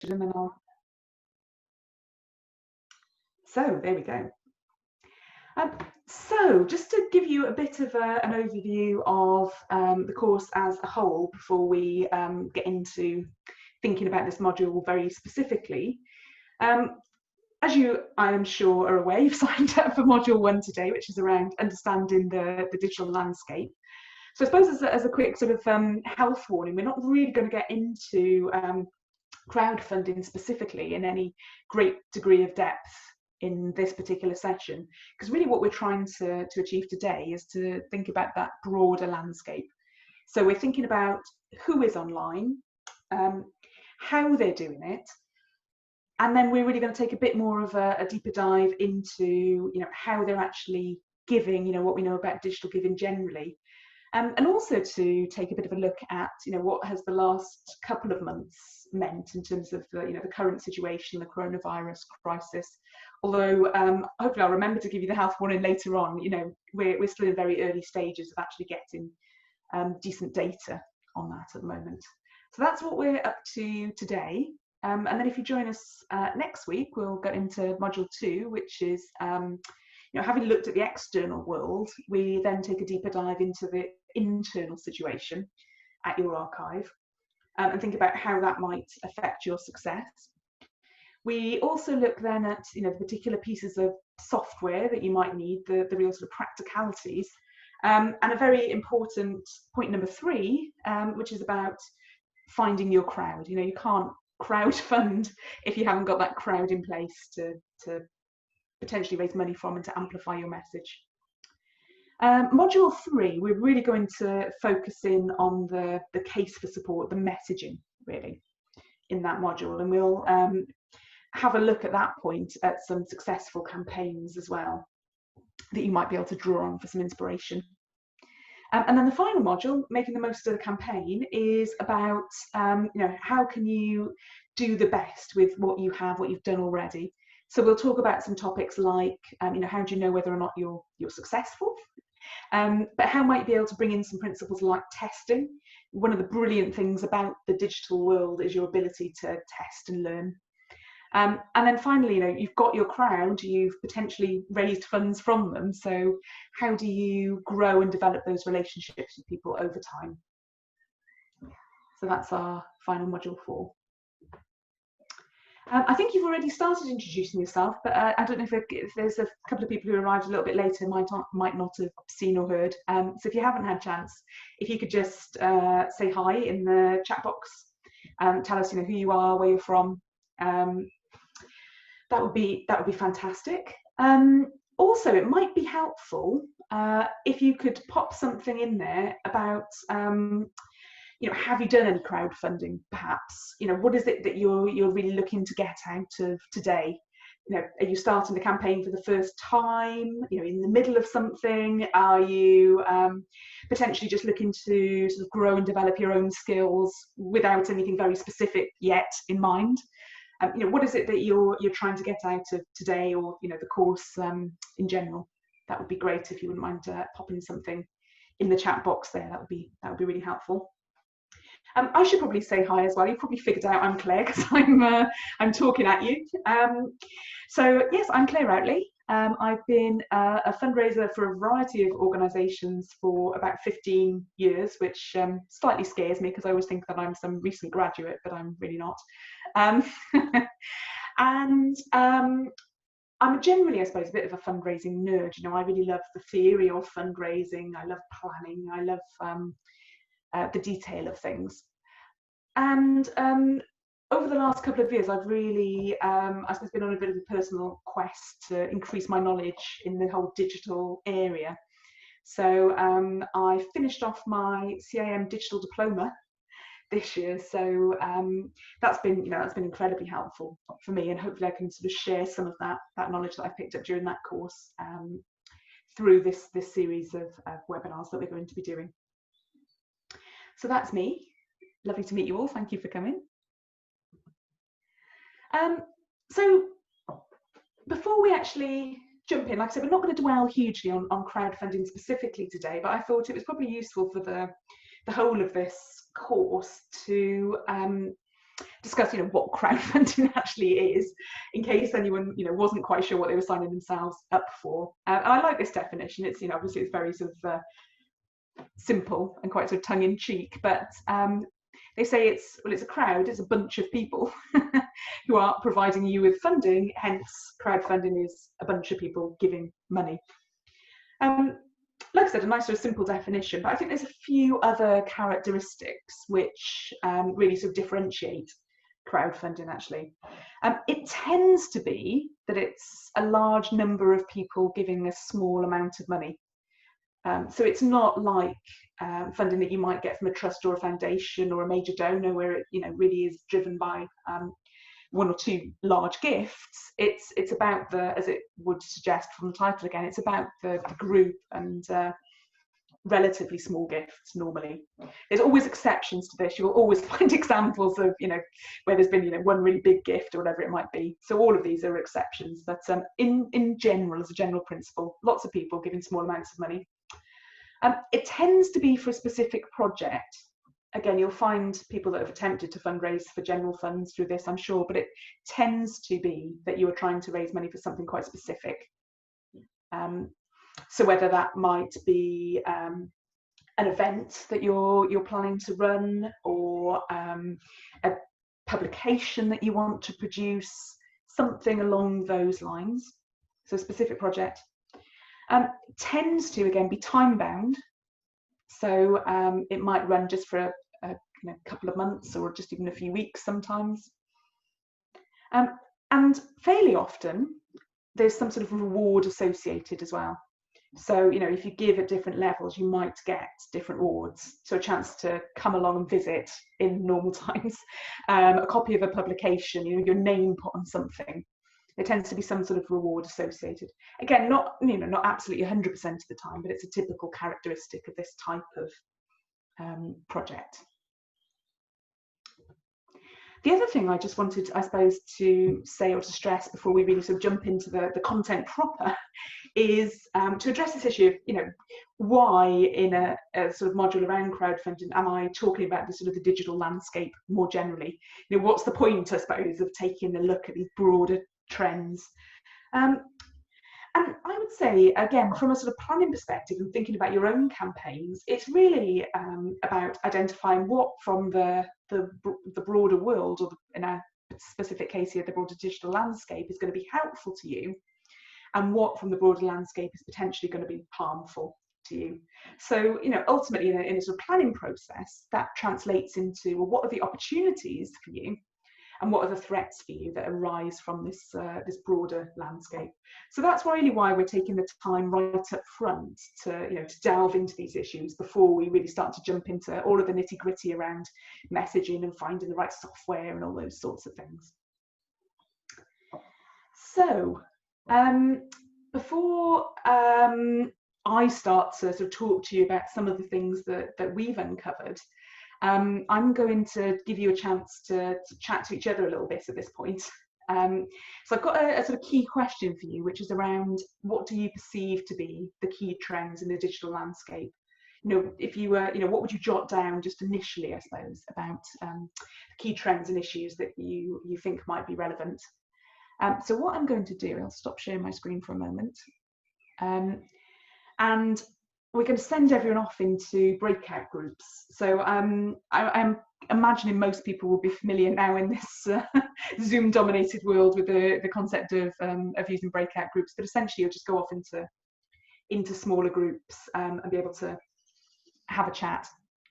and then so there we go. So just to give you a bit of an overview of the course as a whole before we get into thinking about this module very specifically. As you, I am sure, are aware, you've signed up for Module 1 today, which is around understanding the digital landscape. So I suppose as a quick sort of health warning, we're not really going to get into crowdfunding specifically in any great degree of depth in this particular session, because really what we're trying to achieve today is to think about that broader landscape. So we're thinking about who is online, how they're doing it, and then we're really going to take a bit more of a deeper dive into how they're actually giving, what we know about digital giving generally, and also to take a bit of a look at what has the last couple of months meant in terms of the current situation, the coronavirus crisis. Although hopefully I'll remember to give you the health warning later on. We're still in very early stages of actually getting decent data on that at the moment. So that's what we're up to today. And then if you join us next week, we'll go into Module 2, which is having looked at the external world, we then take a deeper dive into the internal situation at your archive and think about how that might affect your success. We also look then at the particular pieces of software that you might need, the real sort of practicalities, and a very important point number 3, which is about finding your crowd. You can't crowdfund if you haven't got that crowd in place to potentially raise money from and to amplify your message. Module 3, we're really going to focus in on the case for support, the messaging really in that module, and we'll have a look at that point at some successful campaigns as well that you might be able to draw on for some inspiration. And then the final module, making the most of the campaign, is about how can you do the best with what you have, what you've done already. So we'll talk about some topics like how do you know whether or not you're successful, but how might you be able to bring in some principles like testing. One of the brilliant things about the digital world is your ability to test and learn. And then finally, you've got your crowd, you've potentially raised funds from them, so how do you grow and develop those relationships with people over time? So that's our final module 4. I think you've already started introducing yourself, but I don't know if there's a couple of people who arrived a little bit later might not have seen or heard. So if you haven't had a chance, if you could just say hi in the chat box, tell us who you are, where you're from. That would be fantastic. Also, it might be helpful if you could pop something in there about have you done any crowdfunding perhaps? What is it that you're really looking to get out of today? Are you starting the campaign for the first time? In the middle of something? Are you potentially just looking to sort of grow and develop your own skills without anything very specific yet in mind? What is it that you're trying to get out of today, or the course in general? That would be great if you wouldn't mind popping something in the chat box there. That would be really helpful. I should probably say hi as well. You've probably figured out I'm Claire because I'm talking at you. So yes, I'm Claire Routley. I've been a fundraiser for a variety of organisations for about 15 years, which slightly scares me because I always think that I'm some recent graduate, but I'm really not. And I'm generally, I suppose, a bit of a fundraising nerd. I really love the theory of fundraising. I love planning. I love the detail of things. And over the last couple of years, I've really, I suppose, been on a bit of a personal quest to increase my knowledge in the whole digital area. So I finished off my CIM digital diploma this year. So that's been incredibly helpful for me, and hopefully I can sort of share some of that knowledge that I picked up during that course through this series of webinars that we're going to be doing. So that's me. Lovely to meet you all. Thank you for coming. So before we actually jump in, like I said, we're not going to dwell hugely on crowdfunding specifically today, but I thought it was probably useful for the whole of this course to discuss, what crowdfunding actually is, in case anyone, wasn't quite sure what they were signing themselves up for. And I like this definition. It's, obviously it's very sort of simple and quite sort of tongue-in-cheek, but they say it's a crowd, it's a bunch of people who are providing you with funding, hence crowdfunding is a bunch of people giving money. Like I said, a nice sort of simple definition, but I think there's a few other characteristics which really sort of differentiate crowdfunding actually. It tends to be that it's a large number of people giving a small amount of money. So it's not like funding that you might get from a trust or a foundation or a major donor, where it really is driven by one or two large gifts. It's about the, as it would suggest from the title again, it's about the group and relatively small gifts normally. There's always exceptions to this. You'll always find examples of where there's been one really big gift or whatever it might be. So all of these are exceptions, but in general, as a general principle, lots of people giving small amounts of money. It tends to be for a specific project. Again, you'll find people that have attempted to fundraise for general funds through this, I'm sure, but it tends to be that you are trying to raise money for something quite specific. So whether that might be an event that you're planning to run, or a publication that you want to produce, something along those lines. So a specific project. Tends to, again, be time bound. So it might run just for a couple of months, or just even a few weeks sometimes. And fairly often, there's some sort of reward associated as well. So, if you give at different levels, you might get different rewards. So a chance to come along and visit in normal times, a copy of a publication, your name put on something. There tends to be some sort of reward associated. Again, not absolutely 100% of the time, but it's a typical characteristic of this type of project. The other thing I just wanted, I suppose, to say or to stress before we really sort of jump into the content proper is to address this issue of, why in a sort of module around crowdfunding am I talking about the sort of the digital landscape more generally? What's the point, I suppose, of taking a look at these broader trends? And I would say, again, from a sort of planning perspective and thinking about your own campaigns, it's really about identifying what from the broader world, or in a specific case here, the broader digital landscape, is going to be helpful to you, and what from the broader landscape is potentially going to be harmful to you. So, ultimately in a sort of planning process, that translates into, well, what are the opportunities for you, and what are the threats for you that arise from this this broader landscape. So that's really why we're taking the time right up front to delve into these issues before we really start to jump into all of the nitty-gritty around messaging and finding the right software and all those sorts of things. So before I start to sort of talk to you about some of the things that we've uncovered, I'm going to give you a chance to chat to each other a little bit at this point. So I've got a sort of key question for you, which is around, what do you perceive to be the key trends in the digital landscape? If you were, what would you jot down just initially, I suppose, about key trends and issues that you think might be relevant? So what I'm going to do, I'll stop sharing my screen for a moment. And we're going to send everyone off into breakout groups. So I'm imagining most people will be familiar now in this Zoom dominated world with the concept of using breakout groups, but essentially you'll just go off into smaller groups and be able to have a chat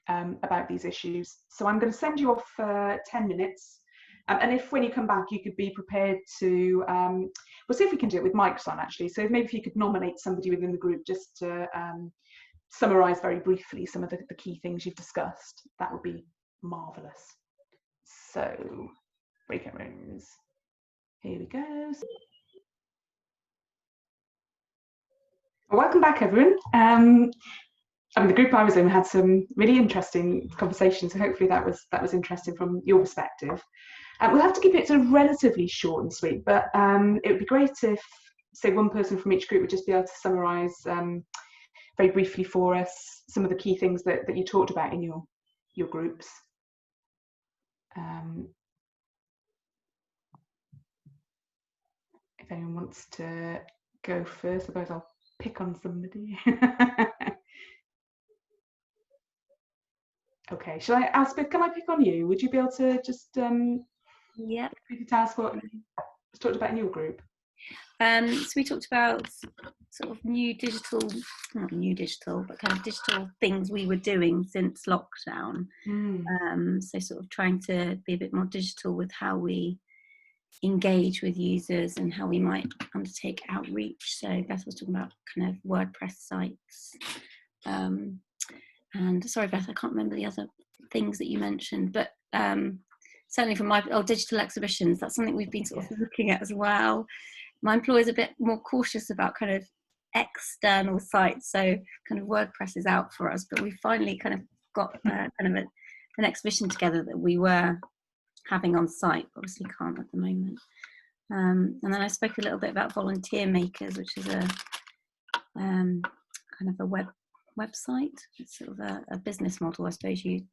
about these issues. So I'm going to send you off for 10 minutes. And if when you come back, you could be prepared to, we'll see if we can do it with mics on actually. So maybe if you could nominate somebody within the group just to summarise very briefly some of the key things you've discussed, that would be marvellous. So, breakout rooms, here we go. Welcome back, everyone. The group I was in had some really interesting conversations, so hopefully that was interesting from your perspective. We'll have to keep it sort of relatively short and sweet, but it would be great if, say, one person from each group would just be able to summarise very briefly for us some of the key things that you talked about in your groups. if anyone wants to go first, otherwise I'll pick on somebody. Okay, shall I, Elspeth, can I pick on you? Would you be able to just Yeah. tell us what you talked about in your group? So we talked about sort of not new digital, but kind of digital things we were doing since lockdown. So sort of trying to be a bit more digital with how we engage with users and how we might undertake outreach. So Beth was talking about kind of WordPress sites. And sorry, Beth, I can't remember the other things that you mentioned, but certainly from my digital exhibitions, that's something we've been sort of looking at as well. My employer's a bit more cautious about kind of external sites, so kind of WordPress is out for us, but we finally kind of got kind of an exhibition together that we were having on site, obviously can't at the moment. And then I spoke a little bit about Volunteer Makers, which is a kind of a website. It's sort of a business model, I suppose, you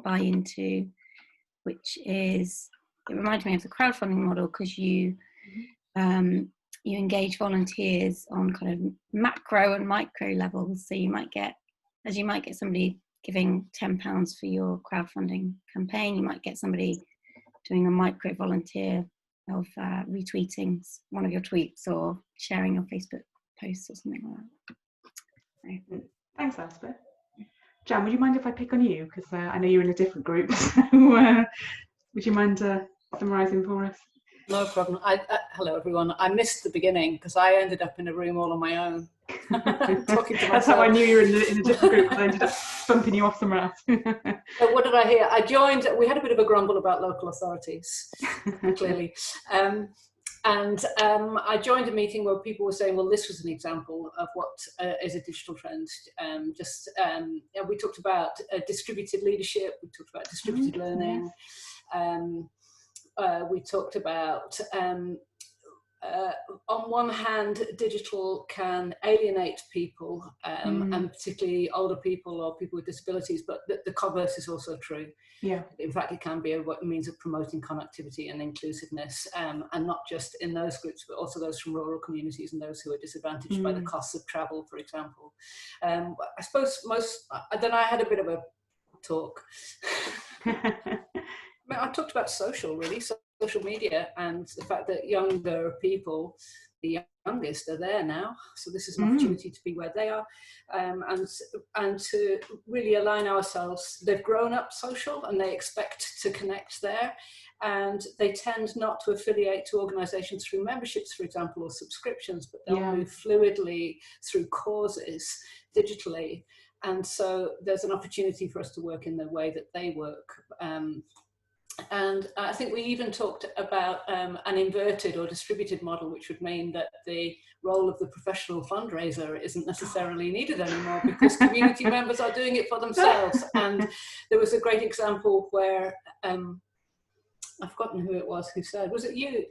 buy into, which is, it reminds me of the crowdfunding model, because you engage volunteers on kind of macro and micro levels. So you might get somebody giving £10 for your crowdfunding campaign, you might get somebody doing a micro volunteer of retweeting one of your tweets or sharing your Facebook posts or something like that. So. Thanks, Elspeth. Jan, would you mind if I pick on you? Because I know you're in a different group. So, would you mind summarising for us? No problem. Hello, everyone. I missed the beginning because I ended up in a room all on my own, talking to myself. That's how I knew you were in a different group, because I ended up bumping you off somewhere else. So what did I hear? I joined, we had a bit of a grumble about local authorities, clearly. I joined a meeting where people were saying, well, this was an example of what is a digital trend. We talked about distributed leadership, we talked about distributed learning. We talked about, on one hand, digital can alienate people, and particularly older people or people with disabilities, but the converse is also true. Yeah. In fact, it can be a means of promoting connectivity and inclusiveness, and not just in those groups, but also those from rural communities and those who are disadvantaged by the costs of travel, for example. I suppose then I had a bit of a talk. I talked about social media, and the fact that younger people, the youngest, are there now. So this is an opportunity to be where they are, and to really align ourselves. They've grown up social and they expect to connect there, and they tend not to affiliate to organisations through memberships, for example, or subscriptions, but they'll move fluidly through causes digitally. And so there's an opportunity for us to work in the way that they work. And I think we even talked about an inverted or distributed model, which would mean that the role of the professional fundraiser isn't necessarily needed anymore, because community members are doing it for themselves. And there was a great example where, I've forgotten who it was who said, was it you,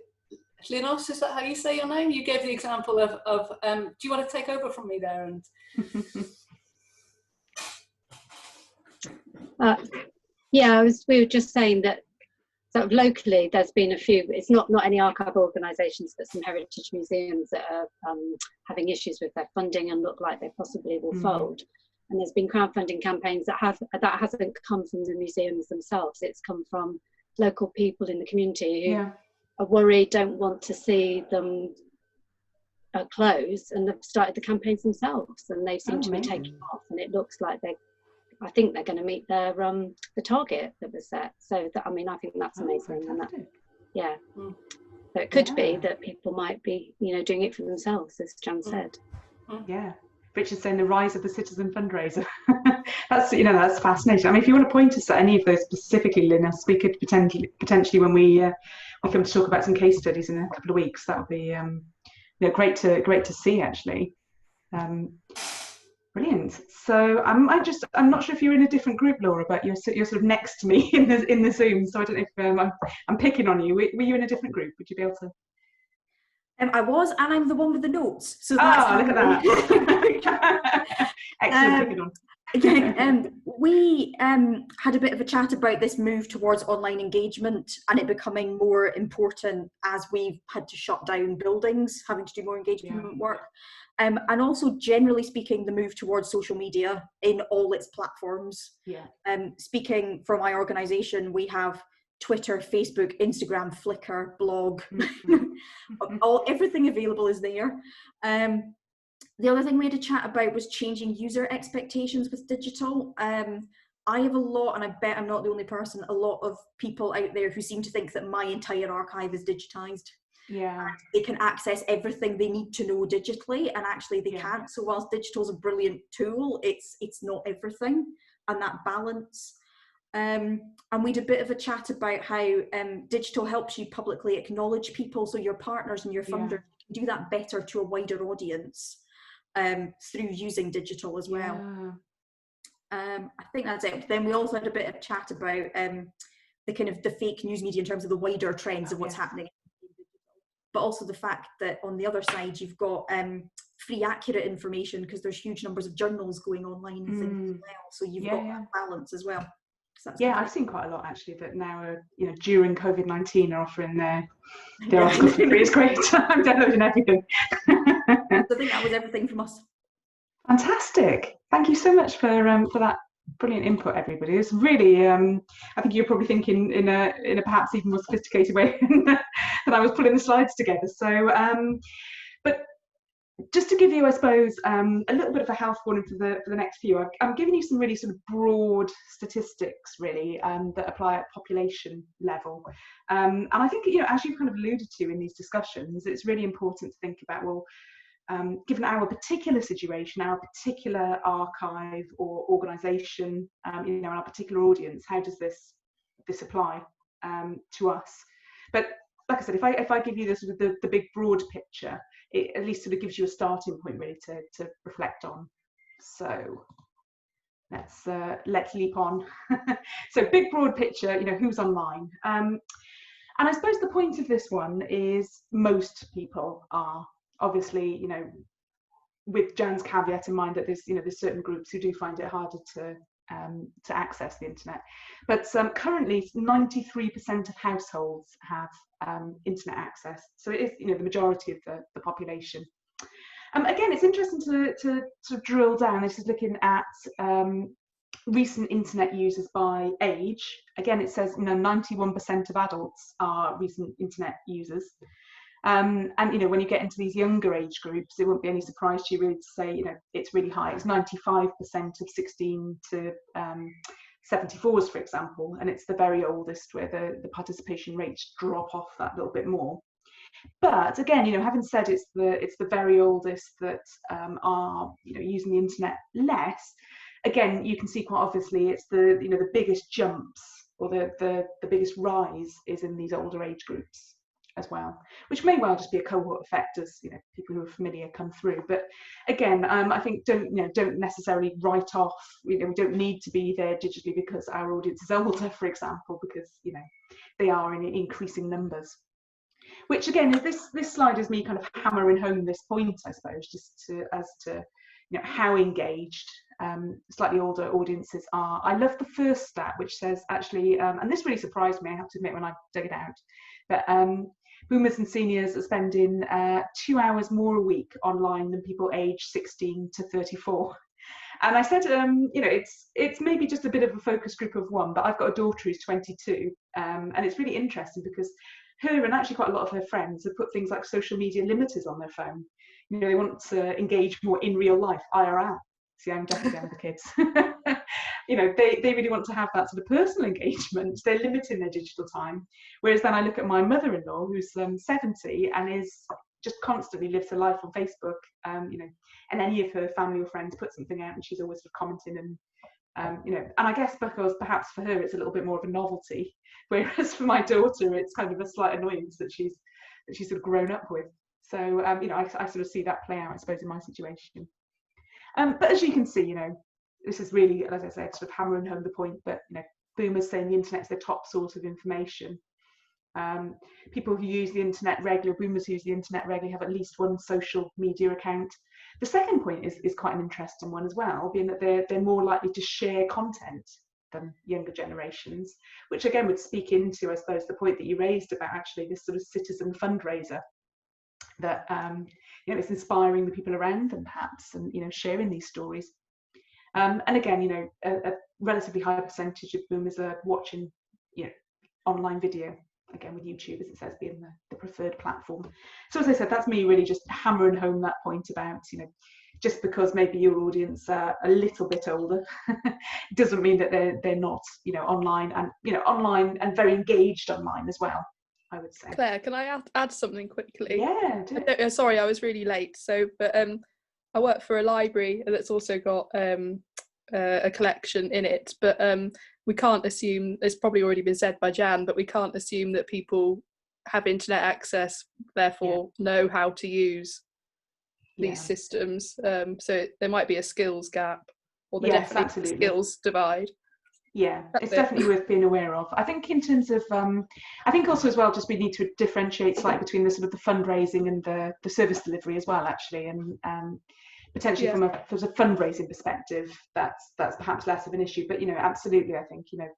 Linos, is that how you say your name? You gave the example of do you want to take over from me there? And we were just saying that sort of locally there's been a few, it's not any archive organisations, but some heritage museums that are having issues with their funding and look like they possibly will fold. And there's been crowdfunding campaigns that hasn't come from the museums themselves, it's come from local people in the community who are worried, don't want to see them close, and they've started the campaigns themselves, and they seem to be taking off, and it looks like I think they're going to meet their the target that was set. So that, I mean, I think that's amazing. And that, so it could be that people might be, doing it for themselves, as Jan said. Yeah, Richard's saying the rise of the citizen fundraiser. That's that's fascinating. I mean, if you want to point us at any of those specifically, Linus, we could potentially when we come to talk about some case studies in a couple of weeks, that would be great to see actually. Brilliant. So I'm not sure if you're in a different group, Laura, but you're sort of next to me in the Zoom. So I don't know if I'm picking on you. Were you in a different group? Would you be able to? I was, and I'm the one with the notes. So look at that. Excellent picking on. Again, we had a bit of a chat about this move towards online engagement and it becoming more important as we've had to shut down buildings, having to do more engagement work. And also, generally speaking, the move towards social media in all its platforms. Speaking for my organisation, we have Twitter, Facebook, Instagram, Flickr, blog, everything available is there. The other thing we had a chat about was changing user expectations with digital. I have a lot, and I bet I'm not the only person, a lot of people out there who seem to think that my entire archive is digitised. And they can access everything they need to know digitally, and actually they can't. So whilst digital is a brilliant tool, it's not everything, and that balance. And we had a bit of a chat about how digital helps you publicly acknowledge people, so your partners and your funders can do that better to a wider audience through using digital as well. I think that's it. Then we also had a bit of chat about the kind of the fake news media in terms of the wider trends of what's happening, but also the fact that on the other side you've got free accurate information, because there's huge numbers of journals going online and things as well, so you've got that balance as well. So I've seen quite a lot actually that now during COVID-19 are offering their articles for free. It's great. I'm downloading everything. I think that was everything from us. Fantastic. Thank you so much for that brilliant input, everybody. It's really I think you're probably thinking in a perhaps even more sophisticated way than I was putting the slides together. So but just to give you, I suppose, a little bit of a health warning for the next few, I'm giving you some really sort of broad statistics, really, that apply at population level. And I think, as you kind of alluded to in these discussions, it's really important to think about, well, given our particular situation, our particular archive or organisation, our particular audience, how does this apply to us? But like I said, if I give you this the big broad picture, it at least sort of gives you a starting point really to reflect on. So let's leap on. So big broad picture, who's online, and I suppose the point of this one is most people are. Obviously, with Jan's caveat in mind that there's certain groups who do find it harder to access the internet, but currently 93% of households have internet access, so it is the majority of the population. Again, it's interesting to drill down. This is looking at recent internet users by age. Again, it says 91% of adults are recent internet users. And when you get into these younger age groups, it won't be any surprise to you really to say it's really high. It's 95% of 16 to 74s, for example, and it's the very oldest where the participation rates drop off that little bit more. But again, having said it's the very oldest that are using the internet less. Again, you can see quite obviously it's the biggest jumps or the biggest rise is in these older age groups as well, which may well just be a cohort effect as people who are familiar come through. But again, I think don't necessarily write off. We don't need to be there digitally because our audience is older, for example, because they are in increasing numbers. Which again, this slide is me kind of hammering home this point, I suppose, just as to how engaged slightly older audiences are. I love the first stat, which says actually, and this really surprised me, I have to admit, when I dug it out, but boomers and seniors are spending 2 hours more a week online than people aged 16 to 34. And I said, it's maybe just a bit of a focus group of one, but I've got a daughter who's 22, and it's really interesting because her and actually quite a lot of her friends have put things like social media limiters on their phone. They want to engage more in real life, IRL. See, I'm definitely down with the kids. They really want to have that sort of personal engagement. They're limiting their digital time. Whereas then I look at my mother-in-law, who's 70 and is just constantly lives her life on Facebook. And any of her family or friends put something out, and she's always sort of commenting and. And I guess because perhaps for her it's a little bit more of a novelty, whereas for my daughter it's kind of a slight annoyance that she's sort of grown up with. So I sort of see that play out, I suppose, in my situation. But as you can see, this is really, as I said, sort of hammering home the point that boomers saying the internet's their top source of information. People who use the internet regularly, boomers who use the internet regularly, have at least one social media account. The second point is quite an interesting one as well, being that they're more likely to share content than younger generations, which again would speak into, I suppose, the point that you raised about actually this sort of citizen fundraiser, that you know, it's inspiring the people around them perhaps, and you know, sharing these stories. And again, you know, a relatively high percentage of boomers are watching, you know, online video, again with YouTube, as it says, being the preferred platform. So as I said, that's me really just hammering home that point about, you know, just because maybe your audience are a little bit older doesn't mean that they're not, you know, online, and you know, online and very engaged online as well, I would say. Claire, can I add something quickly? Yeah, sorry, I was really late. So, but I work for a library that's also got a collection in it. But we can't assume, it's probably already been said by Jan, but we can't assume that people have internet access, therefore know how to use these systems. So there might be a skills gap, or there definitely a skills divide. Yeah, it's definitely worth being aware of. I think in terms of, I think also as well, just we need to differentiate slightly between the sort of the fundraising and the service delivery as well, actually, and potentially from a fundraising perspective, that's perhaps less of an issue. But you know, absolutely, I think, you know,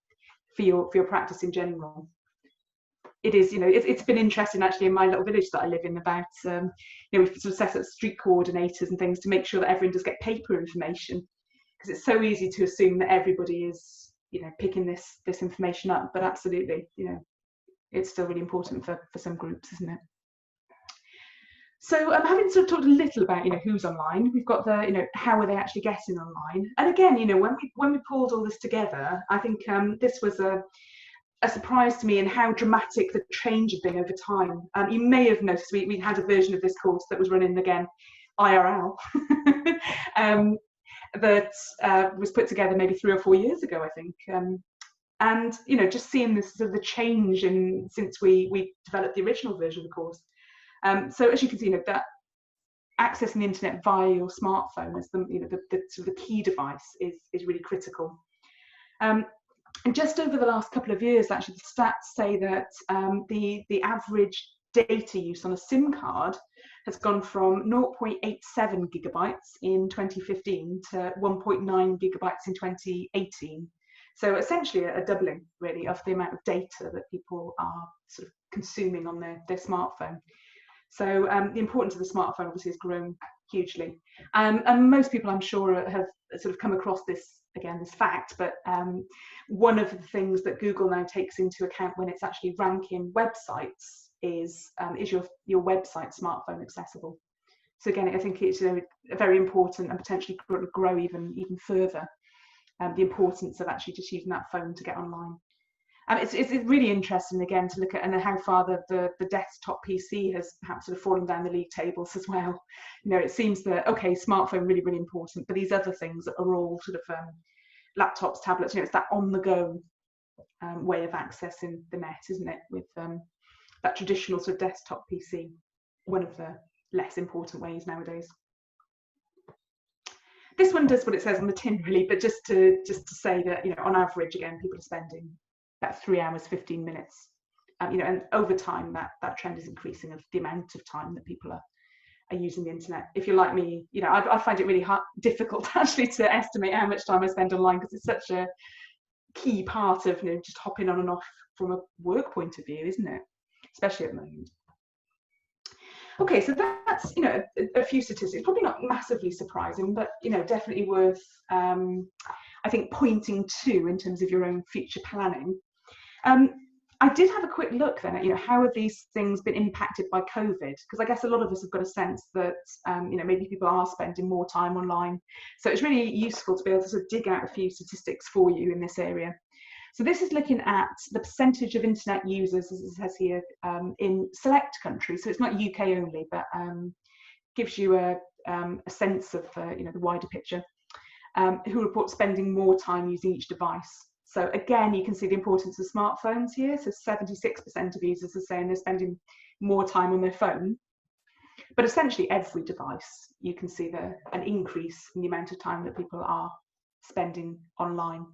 for your practice in general, it is, you know, it's been interesting actually in my little village that I live in about, you know, we've sort of set up street coordinators and things to make sure that everyone does get paper information, because it's so easy to assume that everybody is, you know, picking this information up, but absolutely, you know, it's still really important for some groups, isn't it? So having sort of talked a little about, you know, who's online, we've got the, you know, how are they actually getting online? And again, you know, when we pulled all this together, I think this was a surprise to me in how dramatic the change had been over time. You may have noticed we had a version of this course that was running again IRL that was put together maybe 3 or 4 years ago, I think. And you know, just seeing this sort of the change in since we developed the original version of the course. So as you can see, you know, that accessing the internet via your smartphone as the, you know, the sort of the key device is really critical. And just over the last couple of years, actually, the stats say that the average data use on a SIM card has gone from 0.87 gigabytes in 2015 to 1.9 gigabytes in 2018. So essentially a doubling, really, of the amount of data that people are sort of consuming on their smartphone. So the importance of the smartphone obviously has grown hugely. And most people, I'm sure, have sort of come across this, again, this fact, but one of the things that Google now takes into account when it's actually ranking websites is your website smartphone accessible. So again, I think it's, you know, very important and potentially grow even further, the importance of actually just using that phone to get online. It's really interesting again to look at, and how far the desktop PC has perhaps sort of fallen down the league tables as well. You know, it seems that, okay, smartphone really, really important, but these other things are all sort of laptops, tablets, you know, it's that on the go way of accessing the net, isn't it? With that traditional sort of desktop PC, one of the less important ways nowadays. This one does what it says on the tin, really, but just to say that, you know, on average, again, people are spending about 3 hours 15 minutes, you know, and over time that trend is increasing of the amount of time that people are using the internet. If you're like me, you know, I find it really difficult actually to estimate how much time I spend online, because it's such a key part of, you know, just hopping on and off from a work point of view, isn't it? Especially at the moment. Okay, so that's, you know, a few statistics, probably not massively surprising, but, you know, definitely worth, I think, pointing to in terms of your own future planning. I did have a quick look then at, you know, how have these things been impacted by COVID? Because I guess a lot of us have got a sense that, you know, maybe people are spending more time online. So it's really useful to be able to sort of dig out a few statistics for you in this area. So this is looking at the percentage of internet users, as it says here, in select countries. So it's not UK only, but gives you a sense of, you know, the wider picture, who report spending more time using each device. So again, you can see the importance of smartphones here. So 76% of users are saying they're spending more time on their phone. But essentially every device, you can see an increase in the amount of time that people are spending online.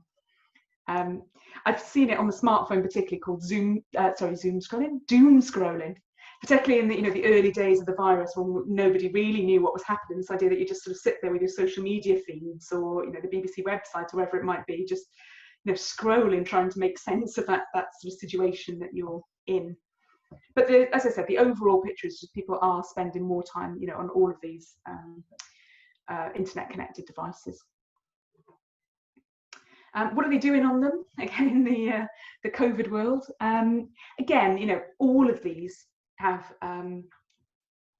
I've seen it on the smartphone, particularly called doom scrolling, particularly in the early days of the virus when nobody really knew what was happening. This idea that you just sort of sit there with your social media feeds or the BBC website or wherever it might be, just scrolling, trying to make sense of that sort of situation that you're in. But as I said, the overall picture is just people are spending more time on all of these internet connected devices. What are they doing on them? Again, in the COVID world. Again, all of these have,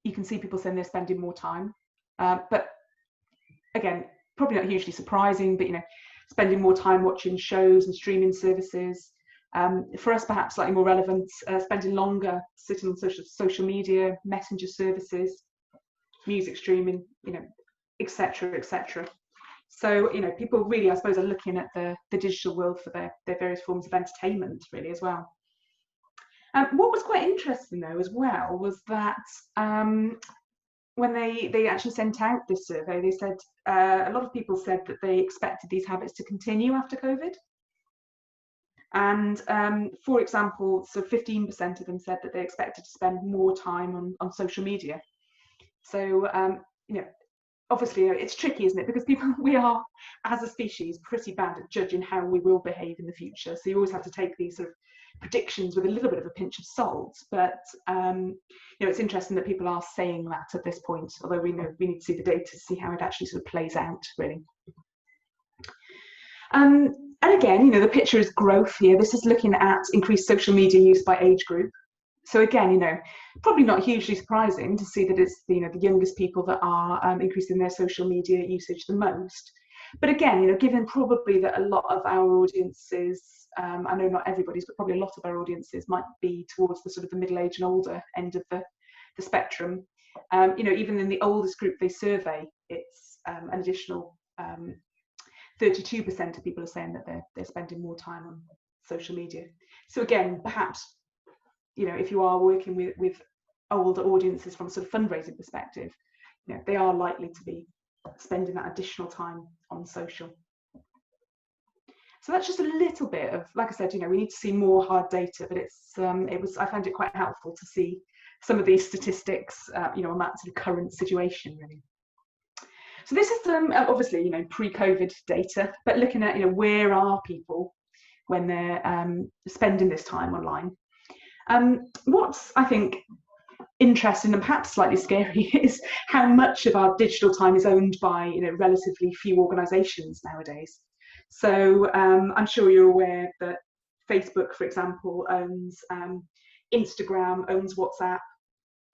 you can see people saying they're spending more time. But again, probably not hugely surprising, but spending more time watching shows and streaming services. For us, perhaps slightly more relevant, spending longer sitting on social media, messenger services, music streaming, etc., etc. So, people really, I suppose, are looking at the digital world for their various forms of entertainment, really, as well. What was quite interesting, though, as well, was that when they actually sent out this survey, they said a lot of people said that they expected these habits to continue after COVID. And for example, so 15% of them said that they expected to spend more time on social media. So, obviously, it's tricky, isn't it? Because we are, as a species, pretty bad at judging how we will behave in the future. So you always have to take these sort of predictions with a little bit of a pinch of salt. But it's interesting that people are saying that at this point, although we know we need to see the data to see how it actually sort of plays out, really. And again, the picture is growth here. This is looking at increased social media use by age group. So again, probably not hugely surprising to see that it's the youngest people that are increasing their social media usage the most. But again, given probably that a lot of our audiences, I know not everybody's, but probably a lot of our audiences might be towards the sort of the middle age and older end of the spectrum. Even in the oldest group they survey, it's an additional 32% of people are saying that they're spending more time on social media. So again, perhaps if you are working with older audiences from a sort of fundraising perspective, they are likely to be spending that additional time on social. So that's just a little bit of, like I said, we need to see more hard data, but I found it quite helpful to see some of these statistics, on that sort of current situation, really. So this is obviously, pre-COVID data, but looking at, where are people when they're spending this time online. What's, I think, interesting and perhaps slightly scary is how much of our digital time is owned by relatively few organisations nowadays. So I'm sure you're aware that Facebook, for example, owns Instagram, owns WhatsApp,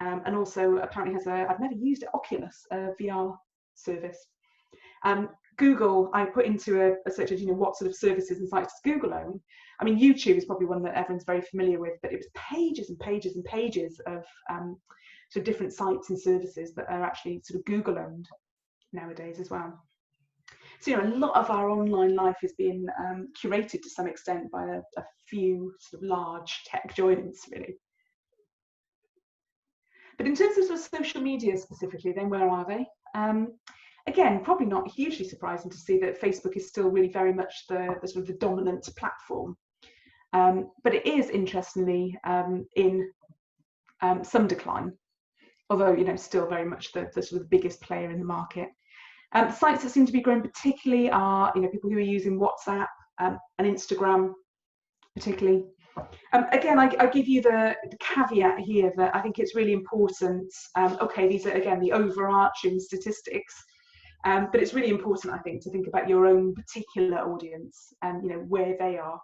and also apparently has I've never used it, Oculus, a VR service. Google, I put into a search of what sort of services and sites does Google own. I mean, YouTube is probably one that everyone's very familiar with, but it was pages and pages and pages of sort of different sites and services that are actually sort of Google owned nowadays as well. So a lot of our online life is being curated to some extent by a few sort of large tech giants, really. But in terms of sort of social media specifically, then where are they? Again, probably not hugely surprising to see that Facebook is still really very much the sort of the dominant platform. But it is, interestingly, in some decline, although still very much the sort of the biggest player in the market. Sites that seem to be growing particularly are people who are using WhatsApp and Instagram particularly. Again, I give you the caveat here that I think it's really important. Okay, these are again the overarching statistics, but it's really important, I think, to think about your own particular audience and where they are.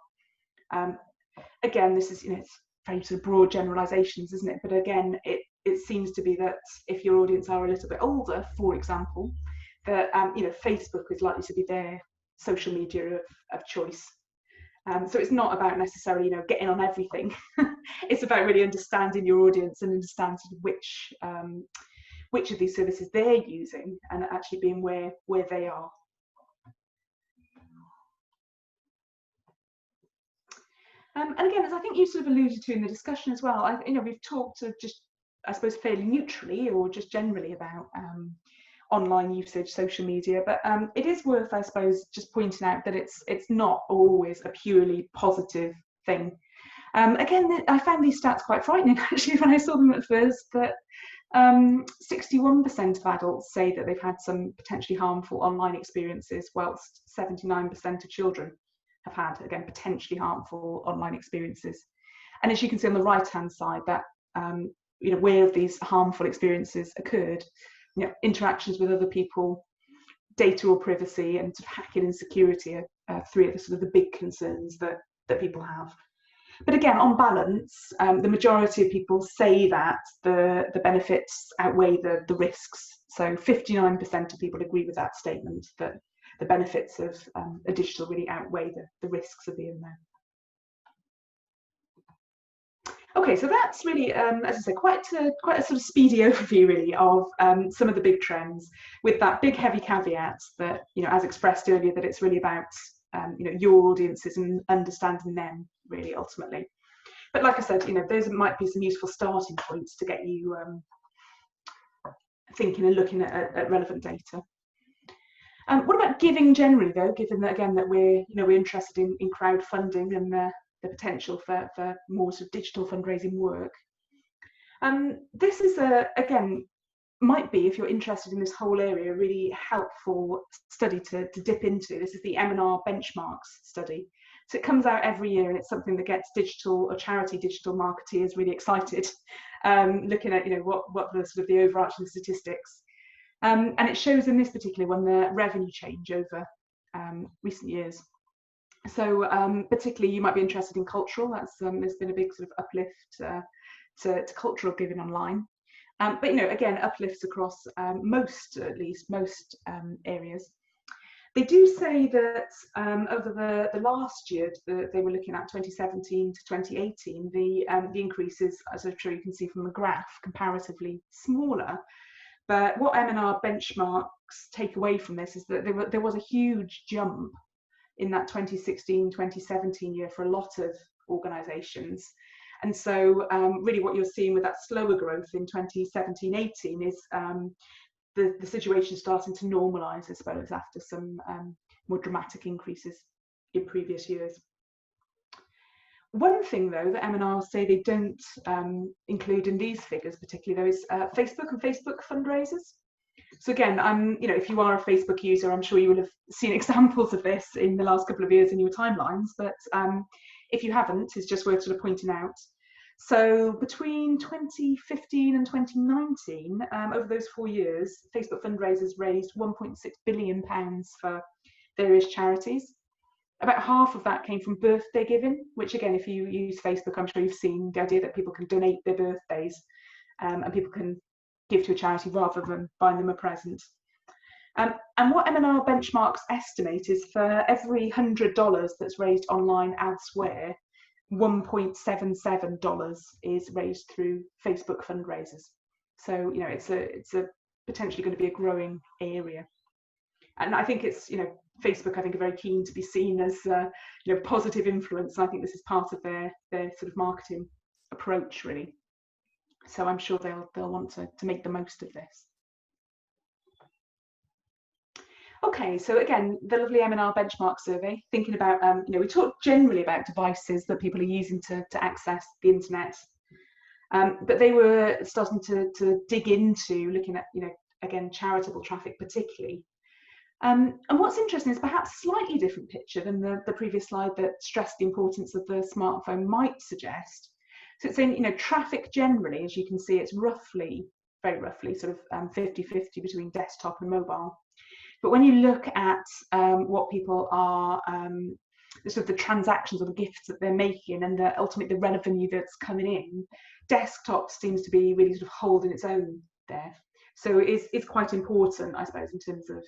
Again, this is it's very sort of broad generalizations, isn't it? But again, it seems to be that if your audience are a little bit older, for example, that Facebook is likely to be their social media of choice. So it's not about necessarily getting on everything. It's about really understanding your audience and understanding which of these services they're using and actually being where they are. And again, as I think you sort of alluded to in the discussion as well, we've talked just, I suppose, fairly neutrally or just generally about online usage, social media, but it is worth, I suppose, just pointing out that it's not always a purely positive thing. Again, I found these stats quite frightening actually when I saw them at first, that 61% of adults say that they've had some potentially harmful online experiences, whilst 79% of children have had, again, potentially harmful online experiences. And as you can see on the right-hand side, that where these harmful experiences occurred, interactions with other people, data or privacy, and sort of hacking and security are three of the sort of the big concerns that people have. But again, on balance, the majority of people say that the benefits outweigh the risks. So 59% of people agree with that statement, that the benefits of a digital really outweigh the risks of being there. Okay, so that's really, as I said, quite a sort of speedy overview really of some of the big trends, with that big heavy caveat that, as expressed earlier, that it's really about your audiences and understanding them really ultimately. But like I said, those might be some useful starting points to get you thinking and looking at relevant data. What about giving generally though, given that again that we're interested in crowdfunding and the potential for more sort of digital fundraising work. This is again, might be, if you're interested in this whole area, a really helpful study to dip into. This is the M&R benchmarks study. So it comes out every year, and it's something that gets digital or charity digital marketeers really excited, looking at what the sort of the overarching statistics. And it shows in this particular one the revenue change over recent years. So particularly you might be interested in cultural. That's there's been a big sort of uplift to cultural giving online. But again, uplifts across most areas. They do say that over the last year, they were looking at 2017 to 2018, the increases, as I'm sure you can see from the graph, comparatively smaller. But what M&R benchmarks take away from this is that there was a huge jump in that 2016-2017 year for a lot of organisations. And so really what you're seeing with that slower growth in 2017-18 is the situation starting to normalise, I suppose, after some more dramatic increases in previous years. One thing though that M&R say they don't include in these figures particularly though is Facebook and Facebook fundraisers. So again, if you are a Facebook user, I'm sure you will have seen examples of this in the last couple of years in your timelines, but if you haven't, it's just worth sort of pointing out. So between 2015 and 2019, over those 4 years, Facebook fundraisers raised £1.6 billion for various charities. About half of that came from birthday giving, which again, if you use Facebook, I'm sure you've seen the idea that people can donate their birthdays and people can give to a charity rather than buying them a present. And what M&R benchmarks estimate is for every $100 that's raised online elsewhere, $1.77 is raised through Facebook fundraisers. So it's a potentially going to be a growing area. And I think it's Facebook, I think, are very keen to be seen as positive influence. And I think this is part of their sort of marketing approach really. So I'm sure they'll want to make the most of this. Okay, so again, the lovely M&R benchmark survey, thinking about, we talk generally about devices that people are using to access the internet, but they were starting to dig into looking at, again, charitable traffic particularly. And what's interesting is perhaps a slightly different picture than the previous slide that stressed the importance of the smartphone might suggest. So it's saying, traffic generally, as you can see, it's roughly, very roughly, sort of 50-50 between desktop and mobile. But when you look at what people are, sort of the transactions or the gifts that they're making and ultimately the revenue that's coming in, desktop seems to be really sort of holding its own there. So it's quite important, I suppose, in terms of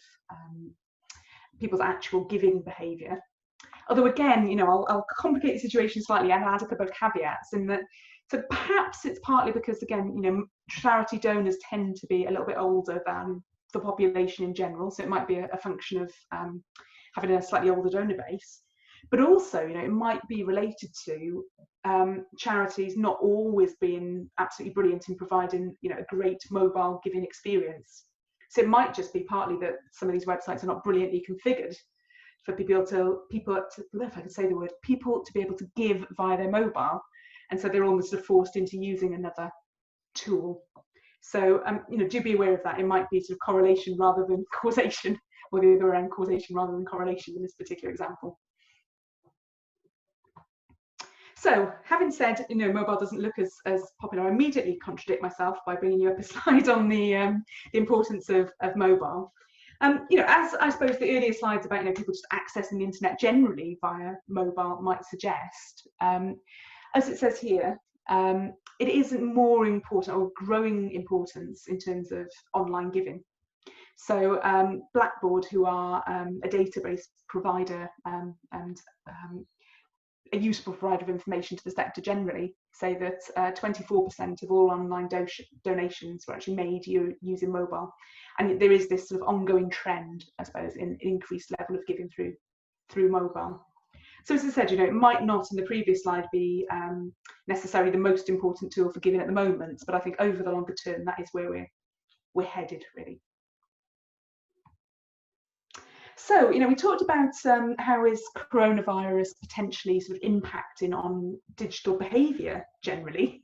people's actual giving behaviour. Although again, I'll complicate the situation slightly and add a couple of caveats in that. So perhaps it's partly because, again, charity donors tend to be a little bit older than the population in general. So it might be a function of having a slightly older donor base. But also, it might be related to charities not always being absolutely brilliant in providing, a great mobile giving experience. So it might just be partly that some of these websites are not brilliantly configured for people to if I can say the word, people to be able to give via their mobile, and so they're almost sort of forced into using another tool. So you know, do be aware of that. It might be sort of correlation rather than causation, or the other way around, causation rather than correlation in this particular example. So, having said, you know, mobile doesn't look as popular, I immediately contradict myself by bringing you up a slide on the importance of mobile. You know, as I suppose the earlier slides about, you know, people just accessing the internet generally via mobile might suggest, as it says here, it is more important, or growing importance, in terms of online giving. So Blackboard, who are a database provider and a useful provider of information to the sector generally, say that 24% of all online donations were actually made using mobile. And there is this sort of ongoing trend, I suppose, in increased level of giving through mobile. So as I said, you know, it might not in the previous slide be necessarily the most important tool for giving at the moment, but I think over the longer term, that is where we're headed, really. So, you know, we talked about how is coronavirus potentially sort of impacting on digital behaviour generally.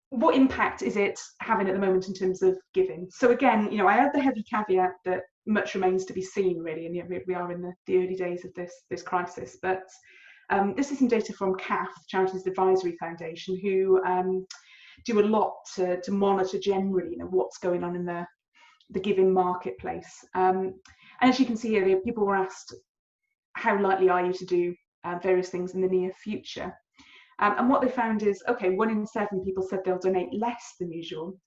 What impact is it having at the moment in terms of giving? So again, you know, I add the heavy caveat that much remains to be seen, really, and yet we are in the early days of this crisis. But this is some data from CAF, Charities Advisory Foundation, who do a lot to monitor generally, you know, what's going on in the giving marketplace. And as you can see here, people were asked, how likely are you to do various things in the near future? And what they found is, okay, 1 in 7 people said they'll donate less than usual,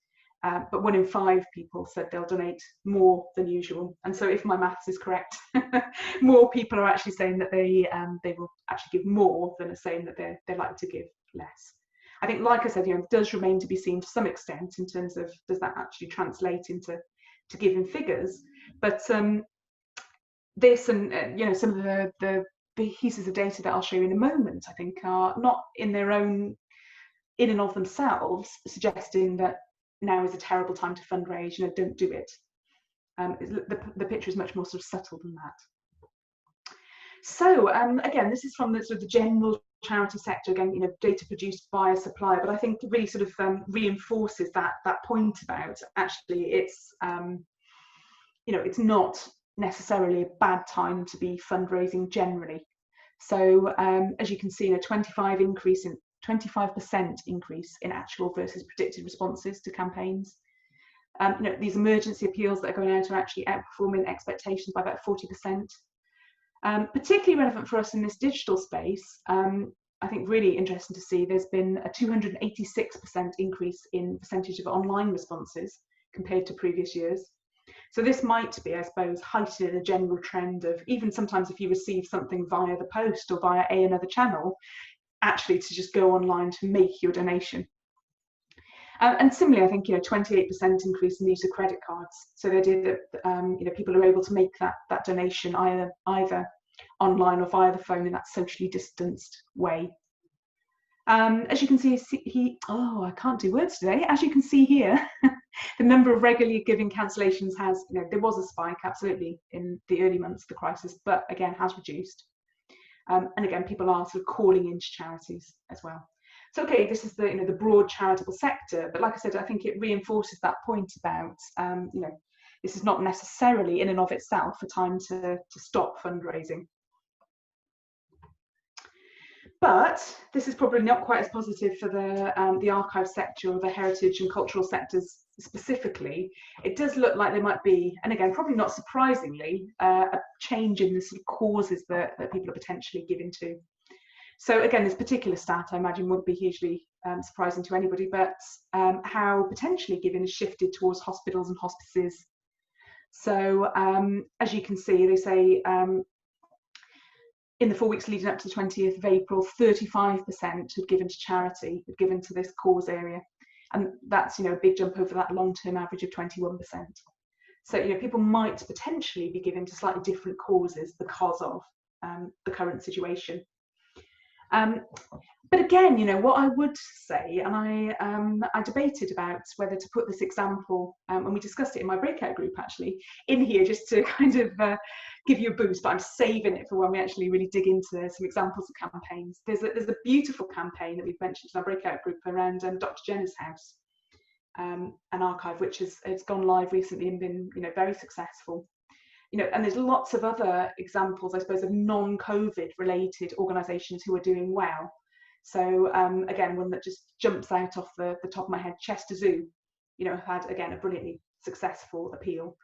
but 1 in 5 people said they'll donate more than usual. And so if my maths is correct, more people are actually saying that they will actually give more than are saying that they're likely to give less. I think, like I said, you know, it does remain to be seen to some extent in terms of, does that actually translate into giving figures? But this and you know, some of the pieces of data that I'll show you in a moment, I think, are not in and of themselves suggesting that now is a terrible time to fundraise, you know, don't do it. The picture is much more sort of subtle than that. So again, this is from the sort of the general charity sector, again, you know, data produced by a supplier, but I think it really sort of reinforces that point about actually it's you know, it's not necessarily a bad time to be fundraising generally. So as you can see, a 25% increase in actual versus predicted responses to campaigns. You know, these emergency appeals that are going out are actually outperforming expectations by about 40%. Particularly relevant for us in this digital space, I think really interesting to see, there's been a 286% increase in percentage of online responses compared to previous years. So this might be, I suppose, heightening a general trend of, even sometimes if you receive something via the post or via another channel, actually to just go online to make your donation. And similarly, I think, you know, 28% increase in the use of credit cards. So the idea that you know, people are able to make that donation either online or via the phone in that socially distanced way. As you can see, I can't do words today. As you can see here, the number of regularly giving cancellations has, you know, there was a spike absolutely in the early months of the crisis, but again has reduced. And again, people are sort of calling into charities as well. So okay, this is the, you know, the broad charitable sector, but like I said, I think it reinforces that point about you know, this is not necessarily in and of itself a time to stop fundraising. But this is probably not quite as positive for the archive sector or the heritage and cultural sectors specifically. It does look like there might be, and again, probably not surprisingly, a change in the sort of causes that people are potentially giving to. So again, this particular stat, I imagine, wouldn't be hugely surprising to anybody, but how potentially giving is shifted towards hospitals and hospices. So as you can see, they say in the 4 weeks leading up to the 20th of April, 35% had given to charity, had given to this cause area. And that's, you know, a big jump over that long-term average of 21%. So, you know, people might potentially be given to slightly different causes because of the current situation. But again, you know, what I would say, and I debated about whether to put this example, and we discussed it in my breakout group actually, in here just to kind of give you a boost, but I'm saving it for when we actually really dig into some examples of campaigns. There's a beautiful campaign that we've mentioned in our breakout group around Dr. Jenner's house, an archive which has gone live recently and been, you know, very successful. You know, and there's lots of other examples, I suppose, of non-COVID related organisations who are doing well. So again, one that just jumps out off the top of my head, Chester Zoo, you know, had again a brilliantly successful appeal.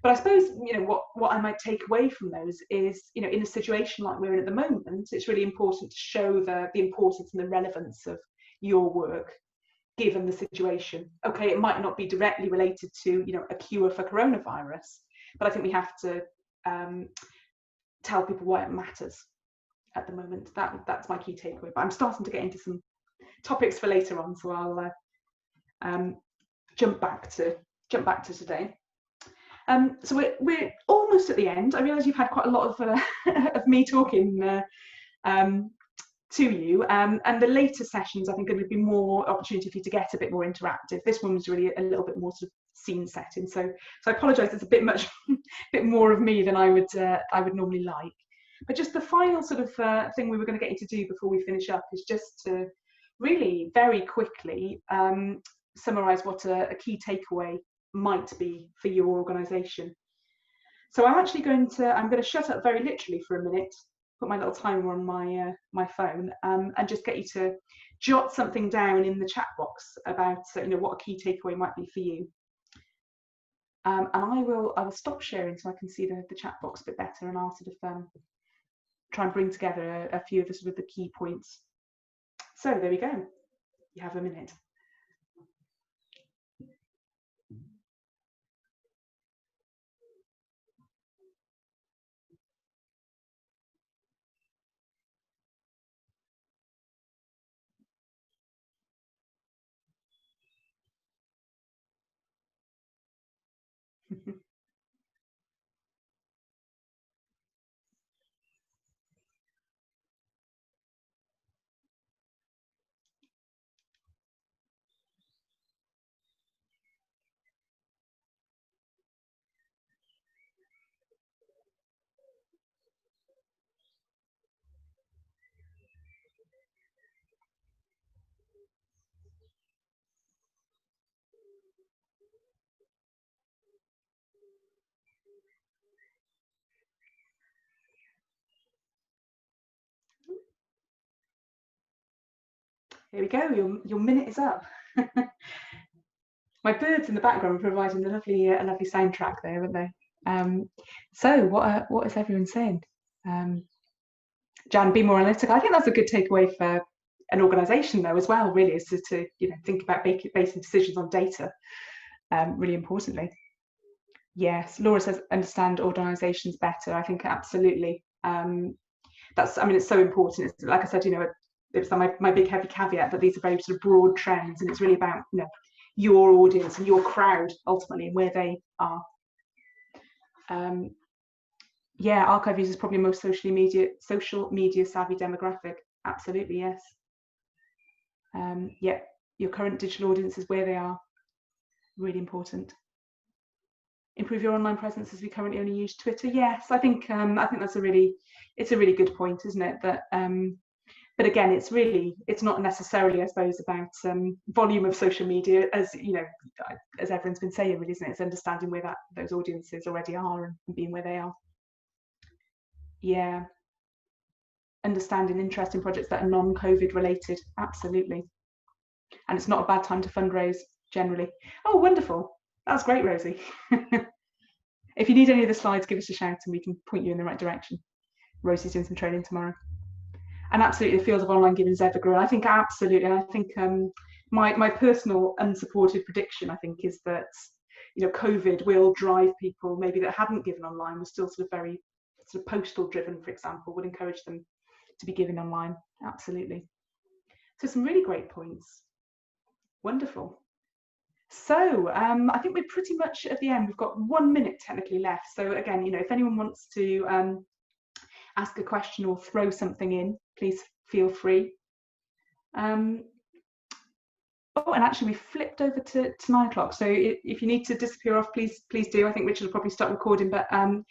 But I suppose, you know, what I might take away from those is, you know, in a situation like we're in at the moment, it's really important to show the importance and the relevance of your work given the situation. Okay, it might not be directly related to, you know, a cure for coronavirus, but I think we have to tell people why it matters at the moment. That's my key takeaway. But I'm starting to get into some topics for later on, so I'll jump back to today. So we're almost at the end. I realise you've had quite a lot of of me talking to you, and the later sessions I think are going to be more opportunity for you to get a bit more interactive. This one was really a little bit more sort of scene setting, so I apologise. It's a bit much, bit more of me than I would normally like. But just the final sort of thing we were going to get you to do before we finish up is just to really very quickly summarise what a key takeaway might be for your organisation. So I'm going to shut up very literally for a minute, put my little timer on my phone, and just get you to jot something down in the chat box about you know, what a key takeaway might be for you. And I will stop sharing so I can see the chat box a bit better, and I'll sort of try and bring together a few of the sort of the key points. So there we go. You have a minute. Here we go, your minute is up. My birds in the background are providing a lovely soundtrack there, aren't they? So what is everyone saying? Jan, be more analytical. I think that's a good takeaway for an organisation though as well, really, is to you know, think about basing decisions on data, really importantly. Yes, Laura says understand organisations better. I think absolutely. That's, I mean, it's so important. It's, like I said, you know, it's my big heavy caveat that these are very sort of broad trends, and it's really about, you know, your audience and your crowd ultimately and where they are. Yeah, archive users probably most social media savvy demographic. Absolutely, yes. Yeah, your current digital audience is where they are. Really important. Improve your online presence as we currently only use Twitter. Yes, I think that's a really good point, isn't it? That but again, it's not necessarily, I suppose, about volume of social media, as you know, as everyone's been saying, really, isn't it? It's understanding where those audiences already are and being where they are. Yeah, understanding interest in projects that are non-COVID related. Absolutely, and it's not a bad time to fundraise generally. Oh, wonderful! That's great, Rosie. If you need any of the slides, give us a shout and we can point you in the right direction. Rosie's doing some training tomorrow. And absolutely, the field of online giving is ever growing. I think absolutely. I think my personal unsupported prediction, I think, is that, you know, COVID will drive people maybe that hadn't given online, were still sort of very sort of postal driven, for example, would encourage them to be giving online. Absolutely. So some really great points. Wonderful. So I think we're pretty much at the end. We've got 1 minute technically left. So again, you know, if anyone wants to ask a question or throw something in, please feel free. Oh, and actually we flipped over to 9 o'clock, so if you need to disappear off, please do. I think Richard will probably start recording, but I'm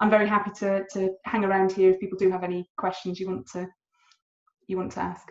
very happy to hang around here if people do have any questions you want to ask.